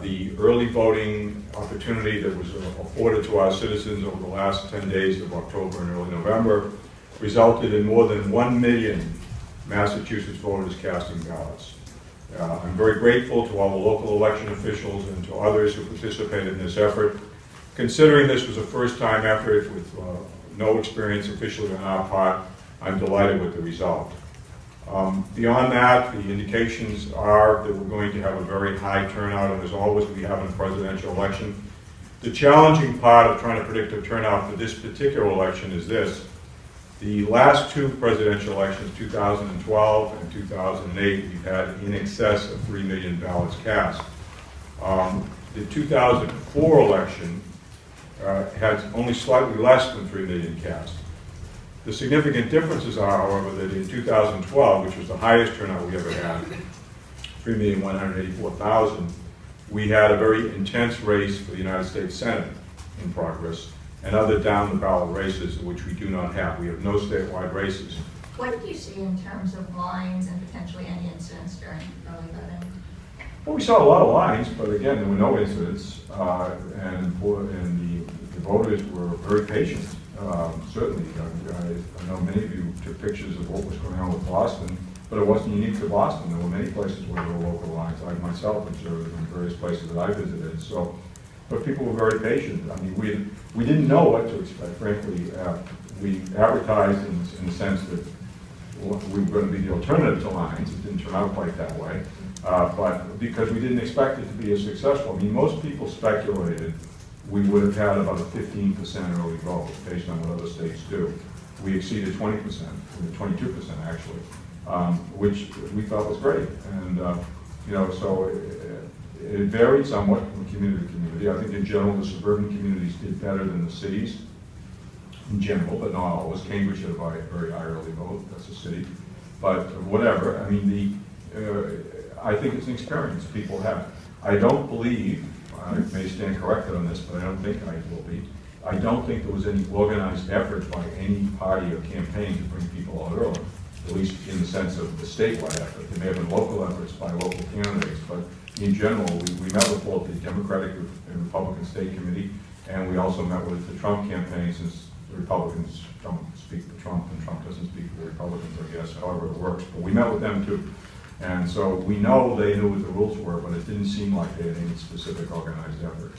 The early voting opportunity that was afforded to our citizens over the last 10 days of October and early November resulted in more than 1 million Massachusetts voters casting ballots. I'm very grateful to all the local election officials and to others who participated in this effort. Considering this was a first-time effort with no experience officially on our part, I'm delighted with the result. Beyond that, the indications are that we're going to have a very high turnout, and as always we have in a presidential election. The challenging part of trying to predict the turnout for this particular election is this. The last two presidential elections, 2012 and 2008, we've had in excess of 3 million ballots cast. The 2004 election had only slightly less than 3 million cast. The significant differences are, however, that in 2012, which was the highest turnout we ever had, 3,184,000, we had a very intense race for the United States Senate in progress, and other down-the-ballot races, which we do not have. We have no statewide races. What did you see in terms of lines and potentially any incidents during early voting? Well, we saw a lot of lines, but again, there were no incidents, and the voters were very patient. Certainly, I know many of you took pictures of what was going on with Boston, but it wasn't unique to Boston. There were many places where there were local lines. I myself observed in various places that I visited. So, but people were very patient. I mean, we didn't know what to expect. Frankly, we advertised in the sense that we were going to be the alternative to lines. It didn't turn out quite that way, but because we didn't expect it to be as successful. I mean, most people speculated we would have had about a 15% early vote based on what other states do. We exceeded 20%, 22% actually, which we thought was great. And you know, so it varied somewhat from community to community. I think in general the suburban communities did better than the cities in general, but not always. Cambridge had a very high early vote. That's a city, but whatever. I mean, I think it's an experience people have. I don't believe. I may stand corrected on this, but I don't think I will be. I don't think there was any organized effort by any party or campaign to bring people out early, at least in the sense of the statewide effort. There may have been local efforts by local candidates, but in general, we met with both the Democratic and Republican State Committee, and we also met with the Trump campaign, since the Republicans don't speak for Trump and Trump doesn't speak for the Republicans, I guess, however it works. But we met with them too. And so we know they knew what the rules were, but it didn't seem like they had any specific organized effort.